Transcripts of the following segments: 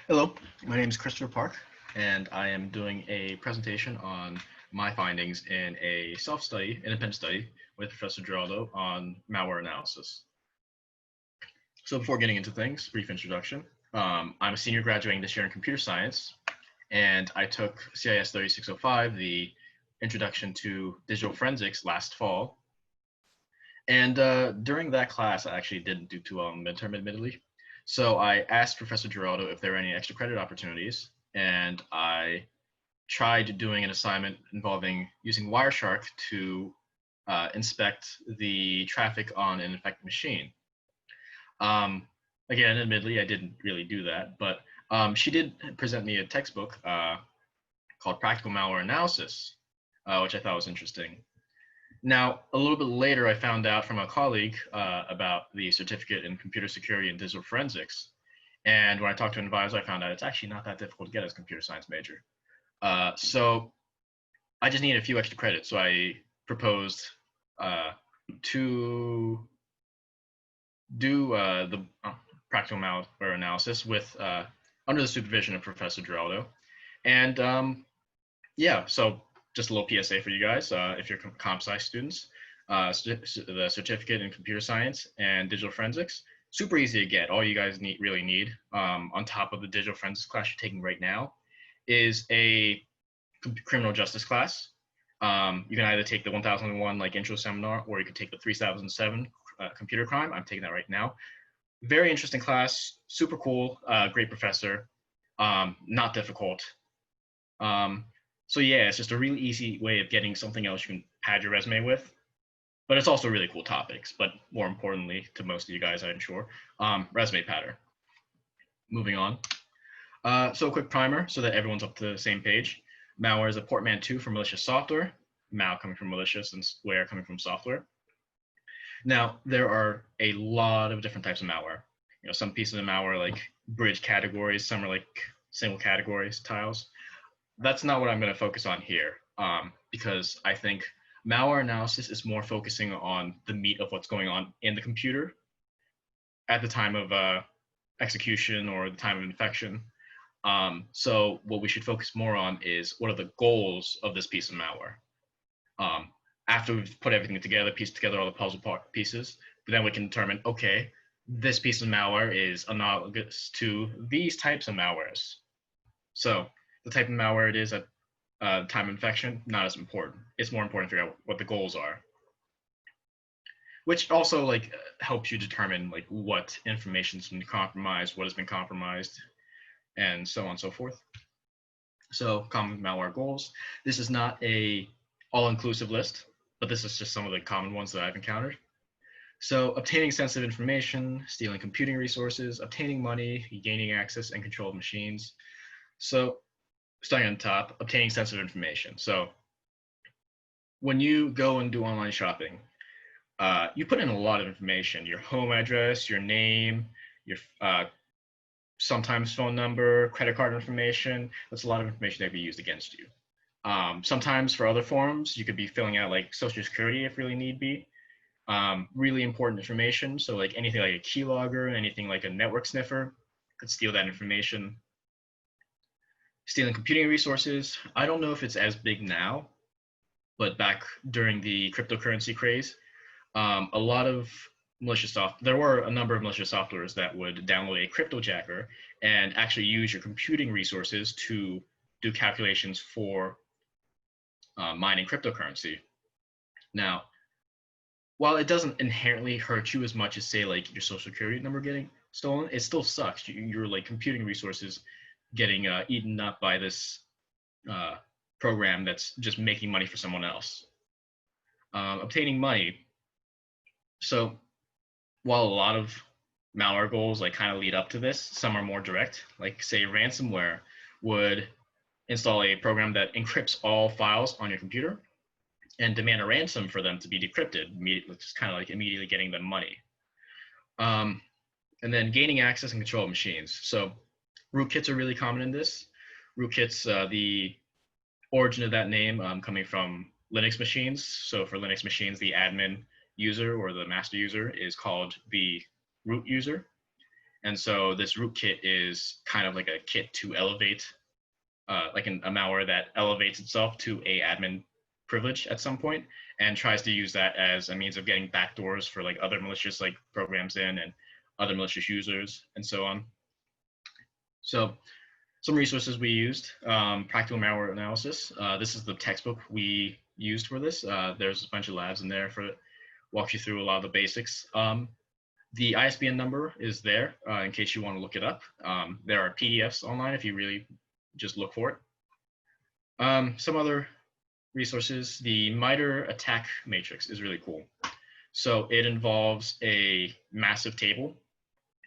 Hello, my name is Christopher Park, and I am doing a presentation on my findings in a self-study, independent study with Professor Geraldo on malware analysis. So before getting into things, brief introduction. I'm a senior graduating this year in computer science, and I took CIS 3605, the Introduction to Digital Forensics, last fall. And during that class, I actually didn't do too well in the midterm, admittedly. So I asked Professor Geraldo if there were any extra credit opportunities, and I tried doing an assignment involving using Wireshark to inspect the traffic on an infected machine. Again, admittedly, I didn't really do that, but she did present me a textbook called Practical Malware Analysis, which I thought was interesting. Now, a little bit later, I found out from a colleague about the certificate in computer security and digital forensics. And when I talked to an advisor, I found out it's actually not that difficult to get as a computer science major. So I just needed a few extra credits. So I proposed to do the practical malware analysis with under the supervision of Professor Geraldo. And yeah, so just a little PSA for you guys, if you're comp sci students, the certificate in computer science and digital forensics, super easy to get. All you guys really need, on top of the digital forensics class you're taking right now, is a criminal justice class. You can either take the 1001 like intro seminar, or you could take the 3007 computer crime. I'm taking that right now. Very interesting class, super cool, great professor, not difficult. So yeah, it's just a really easy way of getting something else you can pad your resume with. But it's also really cool topics. But more importantly, to most of you guys, I'm sure, resume padder. Moving on. So a quick primer so that everyone's up to the same page. Malware is a portmanteau for malicious software. Mal coming from malicious and ware coming from software. Now, there are a lot of different types of malware. You know, some pieces of malware like bridge categories, some are like single categories, tiles. That's not what I'm going to focus on here, because I think malware analysis is more focusing on the meat of what's going on in the computer at the time of execution or the time of infection. So what we should focus more on is what are the goals of this piece of malware. After we've put everything together, pieced together all the puzzle pieces, then we can determine, okay, this piece of malware is analogous to these types of malwares. So the type of malware it is at time of infection, not as important. It's more important to figure out what the goals are, which also like helps you determine like what information's been compromised, what has been compromised, and so on and so forth. So common malware goals. This is not a all-inclusive list, but this is just some of the common ones that I've encountered. So obtaining sensitive information, stealing computing resources, obtaining money, gaining access and control of machines. So starting on the top, obtaining sensitive information. So when you go and do online shopping, you put in a lot of information, your home address, your name, your sometimes phone number, credit card information. That's a lot of information that can be used against you. Sometimes for other forms, you could be filling out like social security if really need be. Really important information. So like anything like a keylogger, anything like a network sniffer could steal that information. Stealing computing resources. I don't know if it's as big now, but back during the cryptocurrency craze, a lot of malicious there were a number of malicious softwares that would download a cryptojacker and actually use your computing resources to do calculations for mining cryptocurrency. Now, while it doesn't inherently hurt you as much as say like your social security number getting stolen, it still sucks. Your like computing resources getting eaten up by this program that's just making money for someone else. Obtaining money. So while a lot of malware goals like kind of lead up to this, some are more direct. Like say ransomware would install a program that encrypts all files on your computer and demand a ransom for them to be decrypted, just kind of like immediately getting them money. And then gaining access and control of machines. So rootkits are really common in this. Rootkits, the origin of that name coming from Linux machines. So for Linux machines, the admin user or the master user is called the root user. And so this rootkit is kind of like a kit to elevate, like a malware that elevates itself to a admin privilege at some point and tries to use that as a means of getting backdoors for like other malicious like programs in and other malicious users and so on. So some resources we used, practical malware analysis. This is the textbook we used for this. There's a bunch of labs in there for walk you through a lot of the basics. The ISBN number is there in case you want to look it up. There are PDFs online if you really just look for it. Some other resources, the MITRE attack matrix is really cool. So it involves a massive table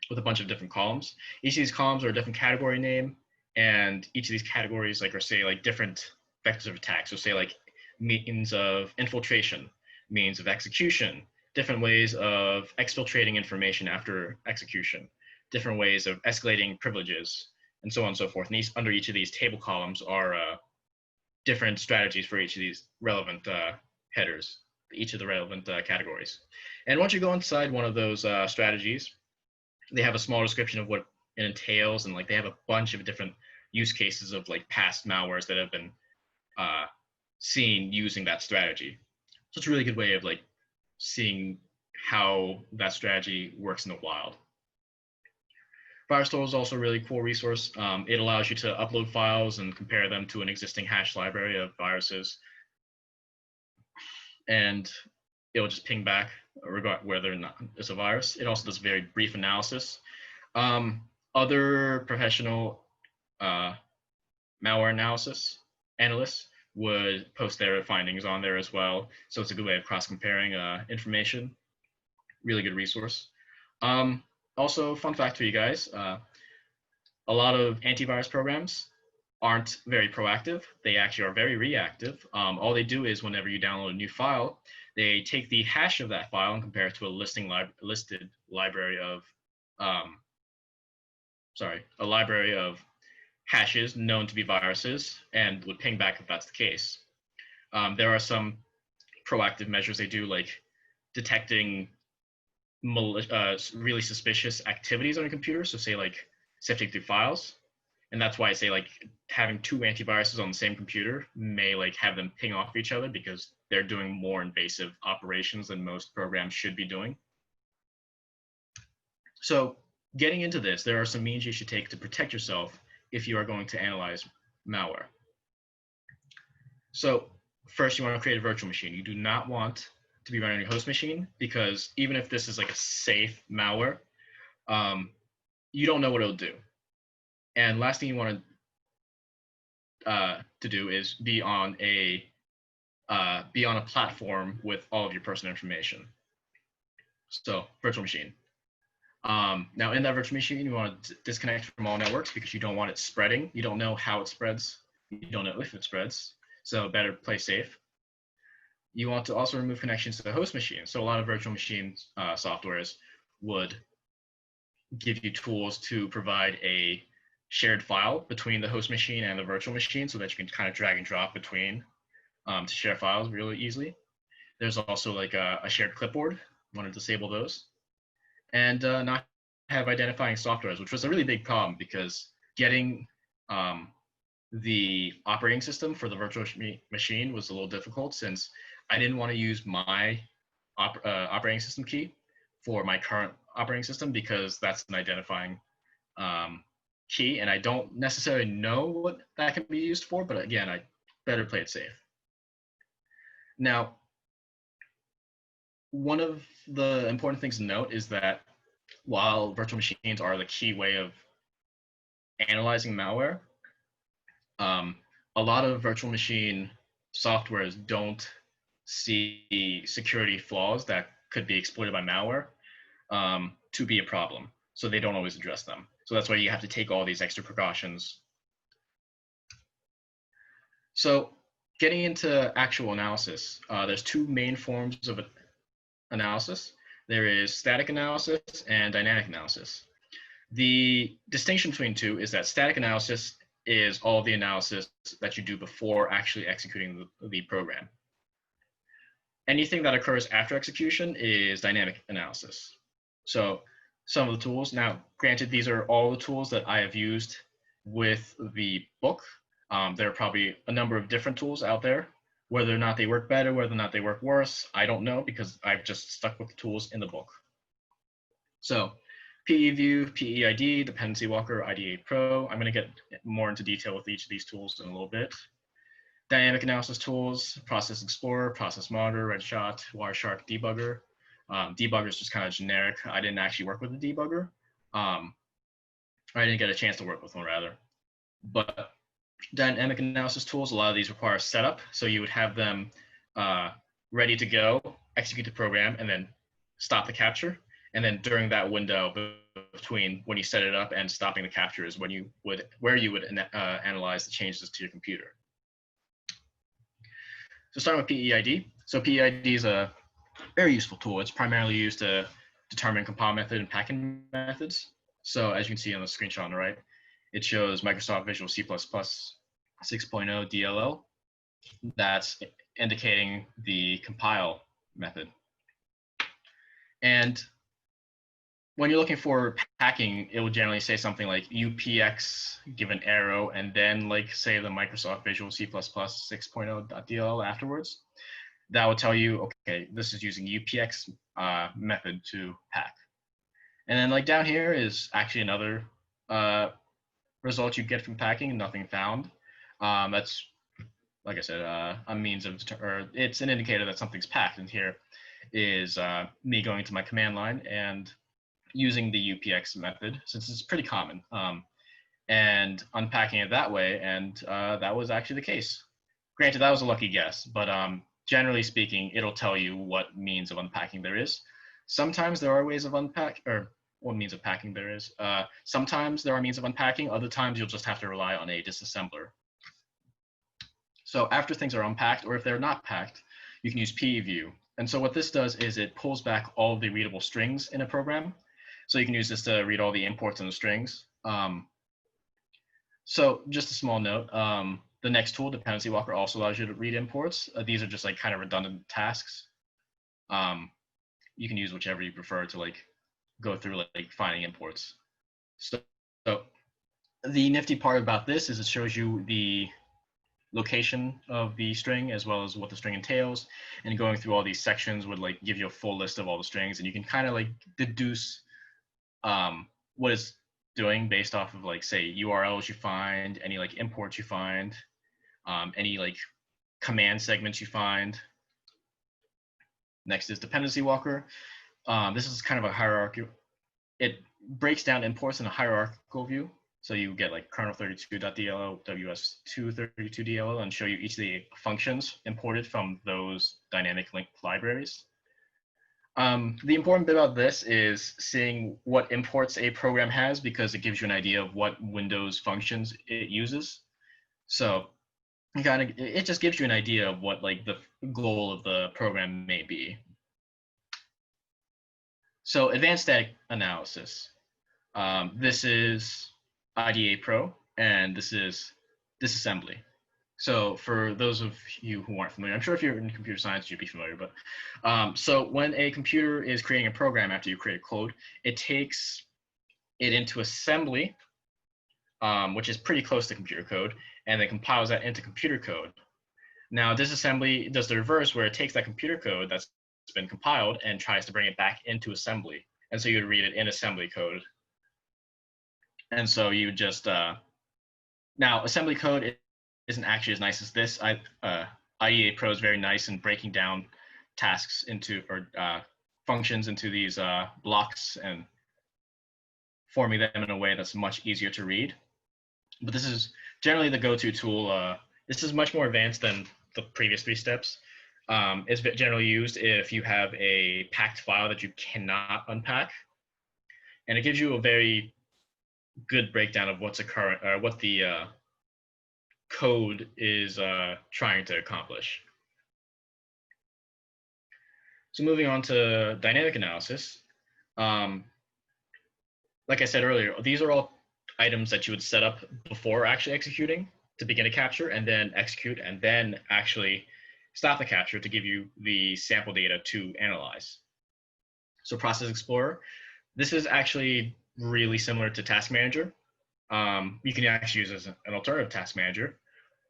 with a bunch of different columns. Each of these columns are a different category name, and each of these categories like are say like different vectors of attack. So say like means of infiltration, means of execution, different ways of exfiltrating information after execution, different ways of escalating privileges, and so on and so forth. And under each of these table columns are different strategies for each of these relevant headers, each of the relevant categories. And once you go inside one of those strategies, they have a small description of what it entails, and like they have a bunch of different use cases of like past malwares that have been seen using that strategy. So it's a really good way of like seeing how that strategy works in the wild. Firestore is also a really cool resource. It allows you to upload files and compare them to an existing hash library of viruses, and it'll just ping back regarding whether or not it's a virus. It also does very brief analysis. Other professional malware analysis analysts would post their findings on there as well. So it's a good way of cross-comparing information. Really good resource. Also, fun fact for you guys, a lot of antivirus programs aren't very proactive. They actually are very reactive. All they do is whenever you download a new file, they take the hash of that file and compare it to a listed library of, a library of hashes known to be viruses, and would ping back if that's the case. There are some proactive measures they do, like detecting really suspicious activities on a computer. So say like sifting through files. And that's why I say like having two antiviruses on the same computer may like have them ping off each other, because they're doing more invasive operations than most programs should be doing. So getting into this, there are some means you should take to protect yourself if you are going to analyze malware. So first, you want to create a virtual machine. You do not want to be running your host machine, because even if this is like a safe malware, you don't know what it'll do. And last thing you want to do is be on a platform with all of your personal information. So virtual machine. Now in that virtual machine, you want to disconnect from all networks, because you don't want it spreading. You don't know how it spreads. You don't know if it spreads. So better play safe. You want to also remove connections to the host machine. So a lot of virtual machine softwares would give you tools to provide a shared file between the host machine and the virtual machine, so that you can kind of drag and drop between to share files really easily. There's also like a shared clipboard. Want to disable those. And not have identifying softwares, which was a really big problem, because getting the operating system for the virtual machine was a little difficult, since I didn't want to use my operating system key for my current operating system, because that's an identifying key, and I don't necessarily know what that can be used for, but again, I better play it safe. Now, one of the important things to note is that while virtual machines are the key way of analyzing malware, a lot of virtual machine softwares don't see security flaws that could be exploited by malware to be a problem. So they don't always address them. So that's why you have to take all these extra precautions. So getting into actual analysis, there's two main forms of analysis. There is static analysis and dynamic analysis. The distinction between two is that static analysis is all the analysis that you do before actually executing the program. Anything that occurs after execution is dynamic analysis. So some of the tools. Now, granted, these are all the tools that I have used with the book. There are probably a number of different tools out there. Whether or not they work better, whether or not they work worse, I don't know because I've just stuck with the tools in the book. So PEView, PEID, Dependency Walker, IDA Pro. I'm going to get more into detail with each of these tools in a little bit. Dynamic analysis tools, Process Explorer, Process Monitor, Redshot, Wireshark, Debugger. Debugger is just kind of generic. I didn't actually work with a debugger. I didn't get a chance to work with one, rather. But dynamic analysis tools, a lot of these require setup. So you would have them ready to go, execute the program, and then stop the capture. And then during that window between when you set it up and stopping the capture is when you would analyze the changes to your computer. So starting with PEID. So PEID is a very useful tool. It's primarily used to determine compile method and packing methods. So as you can see on the screenshot on the right, it shows Microsoft Visual C++ 6.0 DLL. That's indicating the compile method. And when you're looking for packing, it will generally say something like UPX, give an arrow, and then like say the Microsoft Visual C++ 6.0.dll afterwards. That will tell you, okay, this is using UPX method to pack. And then like down here is actually another result you get from packing, nothing found. That's, like I said, a means of, or it's an indicator that something's packed. And here is me going to my command line and using the UPX method, since it's pretty common, and unpacking it that way. And that was actually the case. Granted, that was a lucky guess, but generally speaking, it'll tell you what means of unpacking there is. Sometimes there are ways of unpack, or what means of packing there is. Sometimes there are means of unpacking. Other times you'll just have to rely on a disassembler. So after things are unpacked, or if they're not packed, you can use PEView. And so what this does is it pulls back all of the readable strings in a program. So you can use this to read all the imports and the strings. So just a small note, the next tool, Dependency Walker, also allows you to read imports. These are just like kind of redundant tasks. You can use whichever you prefer to like go through like finding imports. So the nifty part about this is it shows you the location of the string as well as what the string entails, and going through all these sections would like give you a full list of all the strings, and you can kind of like deduce what it's doing based off of like say URLs you find, any like imports you find, any like command segments you find. Next is Dependency Walker. This is kind of a hierarchy. It breaks down imports in a hierarchical view. So you get like kernel32.dll, ws232.dll, and show you each of the functions imported from those dynamic linked libraries. The important bit about this is seeing what imports a program has, because it gives you an idea of what Windows functions it uses. So it just gives you an idea of what like the goal of the program may be. So advanced static analysis. This is IDA Pro, and this is disassembly. So for those of you who aren't familiar, I'm sure if you're in computer science, you'd be familiar, but so when a computer is creating a program after you create code, it takes it into assembly, which is pretty close to computer code, and then compiles that into computer code. Now, disassembly does the reverse, where it takes that computer code that's been compiled and tries to bring it back into assembly. And so you'd read it in assembly code. And so you just, now assembly code isn't actually as nice as this. IDA Pro is very nice in breaking down tasks into, or functions into these blocks and forming them in a way that's much easier to read. But this is generally the go-to tool. This is much more advanced than the previous 3 steps. It's generally used if you have a packed file that you cannot unpack. And it gives you a very good breakdown of what's occurring, what the code is trying to accomplish. So moving on to dynamic analysis. Like I said earlier, these are all items that you would set up before actually executing to begin a capture, and then execute, and then actually stop the capture to give you the sample data to analyze. So Process Explorer. This is actually really similar to Task Manager. You can actually use it as an alternative Task Manager,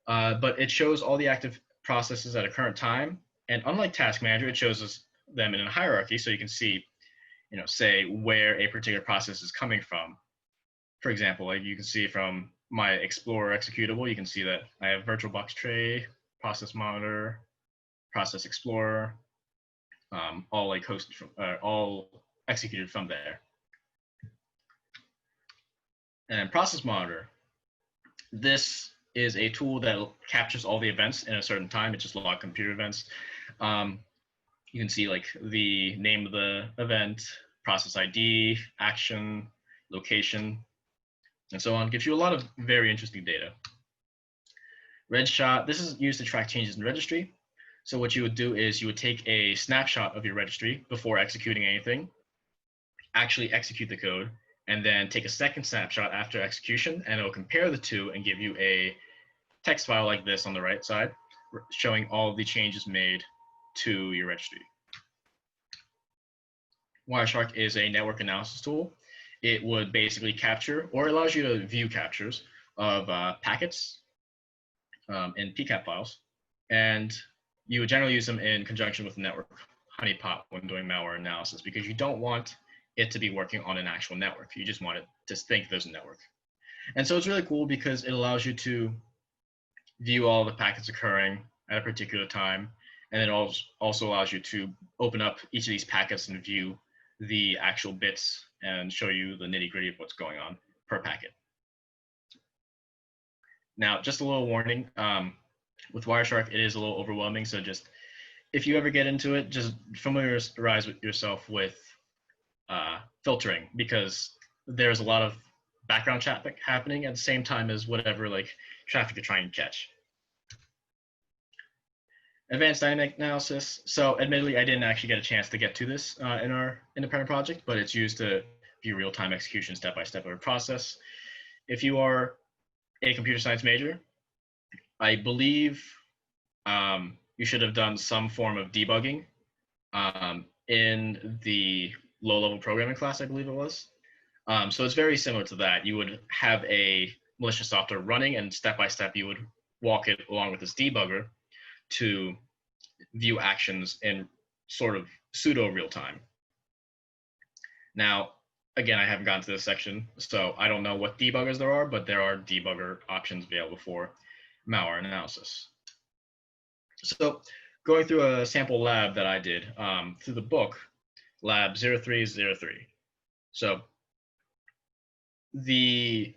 but it shows all the active processes at a current time. And unlike Task Manager, it shows us them in a hierarchy, so you can see, say where a particular process is coming from. For example, like you can see from my Explorer executable, you can see that I have VirtualBox Tray, Process Monitor, Process Explorer, all like hosted from, all executed from there. And Process Monitor, this is a tool that captures all the events in a certain time. It just log computer events. You can see like the name of the event, process ID, action, location, and so on. Gives you a lot of very interesting data. Redshot, this is used to track changes in registry. So what you would do is you would take a snapshot of your registry before executing anything, actually execute the code, and then take a second snapshot after execution, and it'll compare the two and give you a text file like this on the right side, showing all the changes made to your registry. Wireshark is a network analysis tool. It would basically capture, or allows you to view captures of packets in PCAP files, and you would generally use them in conjunction with network honeypot when doing malware analysis, because you don't want it to be working on an actual network. You just want it to think there's a network. And so it's really cool because it allows you to view all the packets occurring at a particular time, and it also allows you to open up each of these packets and view the actual bits and show you the nitty-gritty of what's going on per packet. Now, just a little warning, with Wireshark, it is a little overwhelming, so just if you ever get into it, just familiarize yourself with filtering, because there's a lot of background traffic happening at the same time as whatever like traffic you're trying to catch. Advanced dynamic analysis. So admittedly, I didn't actually get a chance to get to this in our independent project, but it's used to view real-time execution step-by-step of a process. If you are a computer science major, I believe you should have done some form of debugging in the low-level programming class, I believe it was. So it's very similar to that. You would have a malicious software running, and step-by-step you would walk it along with this debugger to view actions in sort of pseudo real time. Now, again, I haven't gotten to this section, so I don't know what debuggers there are, but there are debugger options available for malware analysis. So going through a sample lab that I did through the book, lab 0303. So the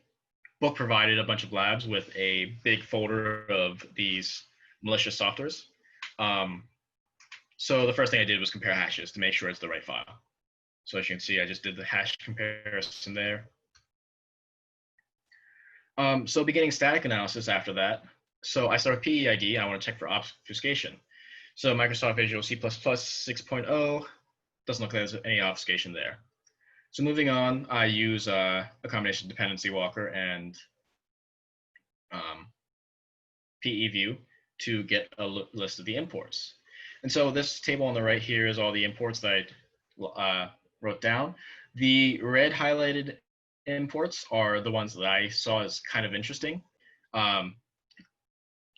book provided a bunch of labs with a big folder of these malicious softwares. So the first thing I did was compare hashes to make sure it's the right file. So as you can see, I just did the hash comparison there. So beginning static analysis after that. So I start with PEID, I want to check for obfuscation. So Microsoft Visual C++ 6.0 doesn't look like there's any obfuscation there. So moving on, I use a combination of dependency walker and PEView to get a list of the imports. And so this table on the right here is all the imports that I wrote down. The red highlighted imports are the ones that I saw as kind of interesting.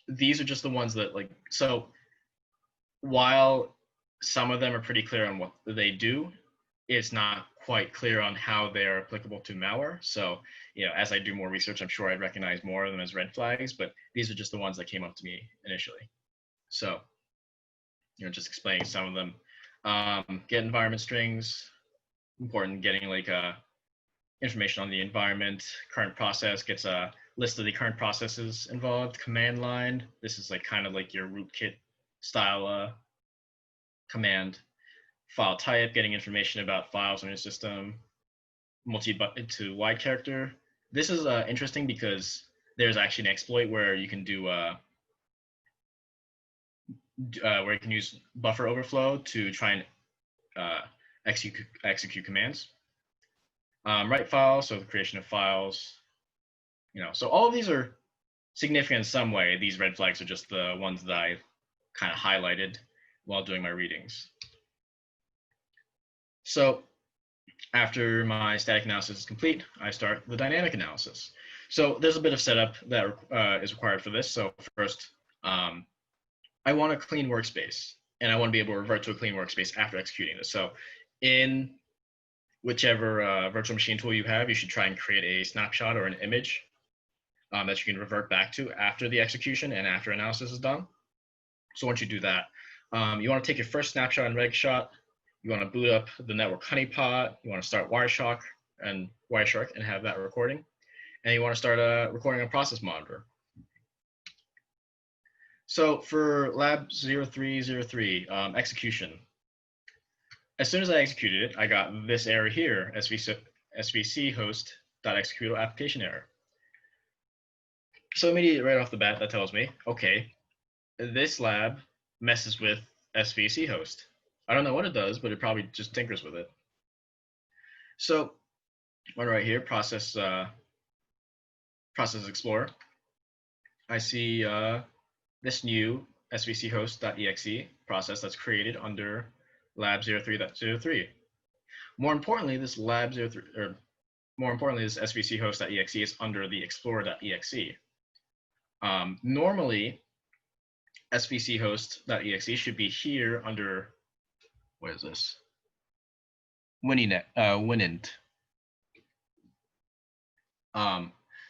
These are just the ones that like, so while some of them are pretty clear on what they do, it's not quite clear on how they're applicable to malware. So, as I do more research, I'm sure I'd recognize more of them as red flags, but these are just the ones that came up to me initially. So, just explaining some of them. Get environment strings, important, getting like information on the environment. Current process gets a list of the current processes involved. Command line, this is like kind of like your rootkit style command. File type, getting information about files on your system. Multi-byte to wide character. This is interesting because there's actually an exploit where you can do where you can use buffer overflow to try and execute commands. Write files, so the creation of files. So all of these are significant in some way. These red flags are just the ones that I kind of highlighted while doing my readings. So After my static analysis is complete, I start the dynamic analysis. So there's a bit of setup that is required for this. So first, I want a clean workspace, and I want to be able to revert to a clean workspace after executing this. So in whichever virtual machine tool you have, you should try and create a snapshot or an image that you can revert back to after the execution and after analysis is done. So once you do that, you want to take your first snapshot and reg shot. You want to boot up the network honeypot. You want to start Wireshark and have that recording. And you want to start recording a process monitor. So for lab 0303 execution, as soon as I executed it, I got this error here, svc host.executable application error. So immediately right off the bat, that tells me, okay, this lab messes with svc host. I don't know what it does, but it probably just tinkers with it. So one right here, process explorer, I see this new svc host.exe process that's created under lab 03.03. More importantly, this lab 03, or more importantly, this svc host.exe is under the explorer.exe. Normally, svc host.exe should be here under, what is this? Winint.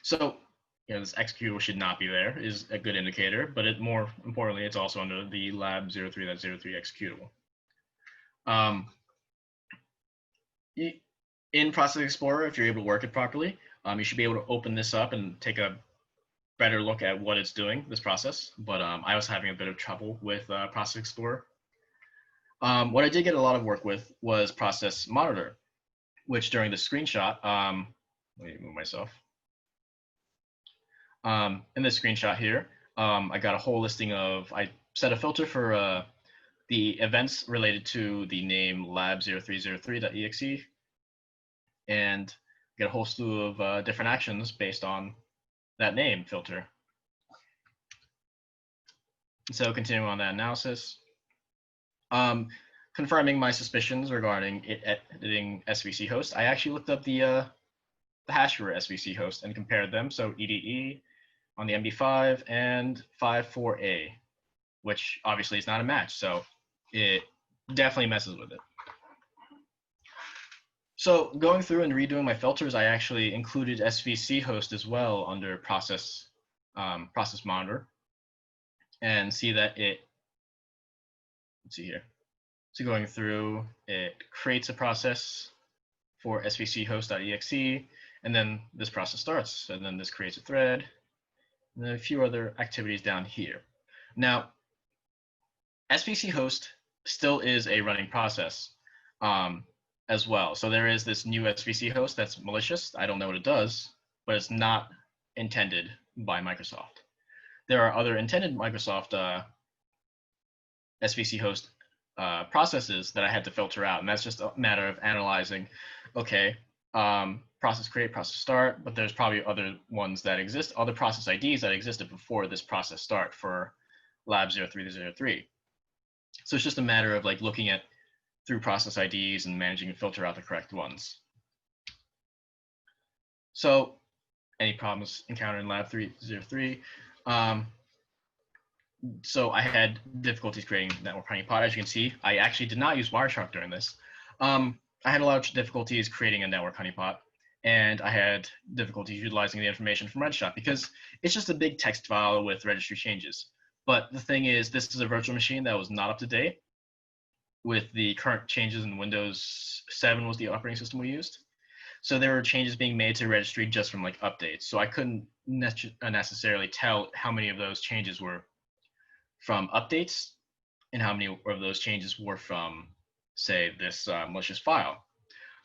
So this executable should not be there is a good indicator, but more importantly, it's also under the lab 03.03 executable. In Process Explorer, if you're able to work it properly, you should be able to open this up and take a better look at what it's doing, this process. But I was having a bit of trouble with Process Explorer. What I did get a lot of work with was Process Monitor, which during the screenshot, let me move myself. In this screenshot here, I got a whole listing of, I set a filter for the events related to the name lab0303.exe, and get a whole slew of different actions based on that name filter. So continuing on that analysis, confirming my suspicions regarding it editing svc host, I actually looked up the hash for svc host and compared them. So EDE on the MD5 and 54A, which obviously is not a match. So it definitely messes with it. So going through and redoing my filters, I actually included svc host as well under process monitor, and see that it, let's see here. So going through, it creates a process for svc host.exe, and then this process starts, and then this creates a thread, and then a few other activities down here. Now, svc host still is a running process as well. So there is this new svc host that's malicious. I don't know what it does, but it's not intended by Microsoft. There are other intended Microsoft svc host processes that I had to filter out, and that's just a matter of analyzing, okay, process create, process start, but there's probably other ones that exist, other process IDs that existed before this process start for lab 0303. So it's just a matter of like looking at through process IDs and managing to filter out the correct ones. So any problems encountered in lab 303? So I had difficulties creating network honeypot. As you can see, I actually did not use Wireshark during this. I had a lot of difficulties creating a network honeypot, and I had difficulties utilizing the information from Redshot because it's just a big text file with registry changes. But the thing is, this is a virtual machine that was not up to date with the current changes in Windows 7 was the operating system we used. So there were changes being made to registry just from like updates. So I couldn't necessarily tell how many of those changes were from updates and how many of those changes were from, say, this malicious file.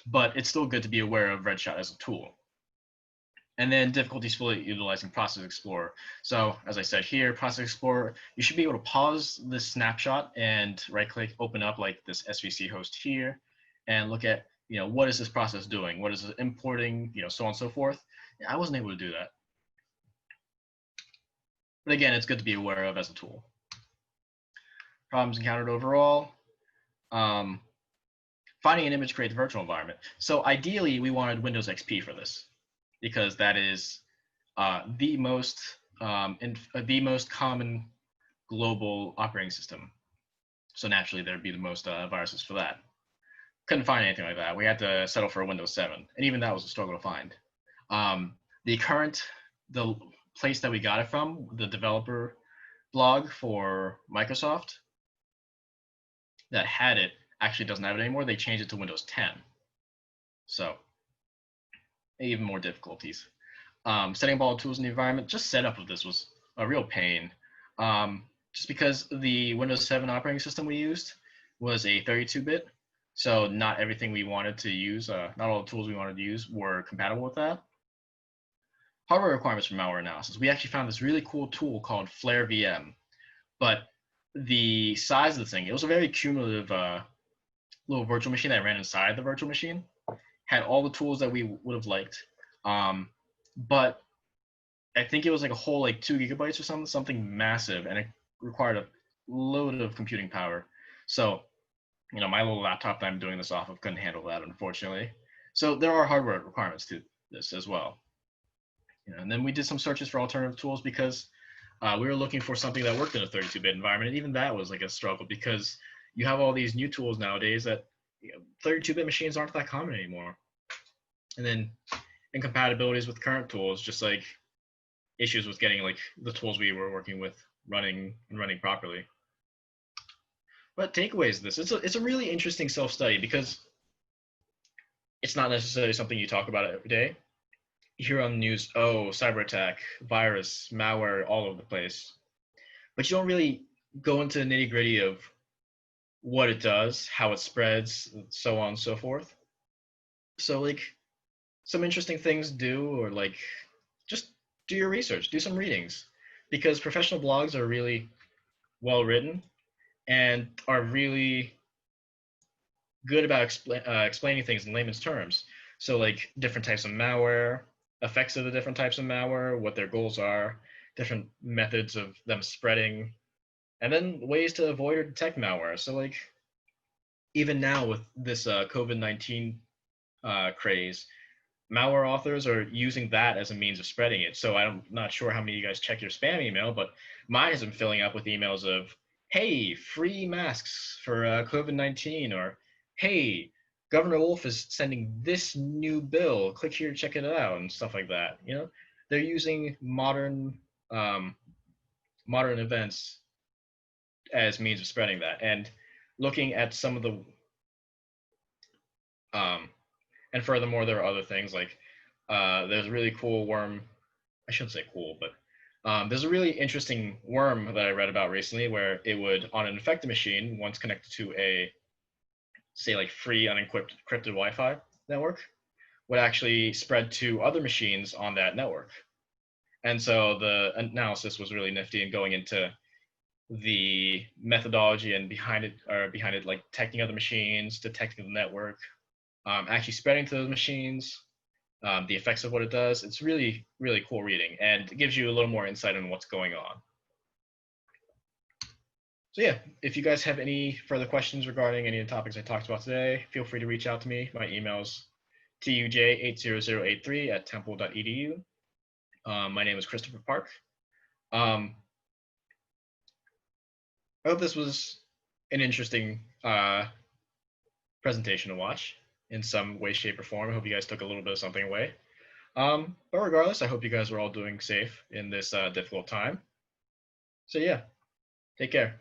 But it's still good to be aware of Redshot as a tool. And then difficulties fully utilizing Process Explorer. So as I said here, Process Explorer, you should be able to pause this snapshot and right-click, open up like this svc host here, and look at, what is this process doing? What is it importing? So on and so forth. I wasn't able to do that. But again, it's good to be aware of as a tool. Problems encountered overall. finding an image creates a virtual environment. So ideally, we wanted Windows XP for this because that is the most the most common global operating system. So naturally, there'd be the most viruses for that. Couldn't find anything like that. We had to settle for Windows 7, and even that was a struggle to find. The place that we got it from, the developer blog for Microsoft that had it, actually doesn't have it anymore. They changed it to Windows 10. So even more difficulties. Setting up all the tools in the environment, just setup of this was a real pain. Just because the Windows 7 operating system we used was a 32-bit, so not everything we wanted to use, not all the tools we wanted to use were compatible with that. Hardware requirements for malware analysis. We actually found this really cool tool called Flare VM, but the size of the thing, it was a very cumulative little virtual machine that ran inside the virtual machine, had all the tools that we would have liked, but I think it was like a whole like 2 gigabytes or something massive, and it required a load of computing power. So, you know, my little laptop that I'm doing this off of couldn't handle that, unfortunately. So there are hardware requirements to this as well. You know, and then we did some searches for alternative tools because we were looking for something that worked in a 32-bit environment, and even that was like a struggle because you have all these new tools nowadays that 32-bit machines aren't that common anymore. And then incompatibilities with current tools, just like issues with getting like the tools we were working with running properly. But takeaways of this, it's a really interesting self-study because it's not necessarily something you talk about every day. You hear on the news, oh, cyber attack, virus, malware, all over the place. But you don't really go into the nitty-gritty of what it does, how it spreads, so on and so forth. So like some interesting things do, or like just do your research, do some readings, because professional blogs are really well written and are really good about explaining things in layman's terms. So like different types of malware, effects of the different types of malware, what their goals are, different methods of them spreading, and then ways to avoid or detect malware. So like even now with this COVID-19 craze, malware authors are using that as a means of spreading it. So I'm not sure how many of you guys check your spam email, but mine has been filling up with emails of, hey, free masks for COVID-19, or hey, Governor Wolf is sending this new bill. Click here to check it out, and stuff like that. You know, they're using modern events as means of spreading that, and looking at some of the and furthermore, there are other things like there's a really cool worm. I shouldn't say cool, but there's a really interesting worm that I read about recently where it would, on an infected machine, once connected to a, say, like free unencrypted Wi-Fi network, would actually spread to other machines on that network. And so the analysis was really nifty and going into the methodology and behind it, like detecting other machines, detecting the network, actually spreading to those machines, the effects of what it does. It's really, really cool reading, and it gives you a little more insight on what's going on. So yeah, if you guys have any further questions regarding any of the topics I talked about today, feel free to reach out to me. My email's tuj80083@temple.edu. My name is Christopher Park. I hope this was an interesting presentation to watch in some way, shape, or form. I hope you guys took a little bit of something away. But regardless, I hope you guys are all doing safe in this difficult time. So yeah, take care.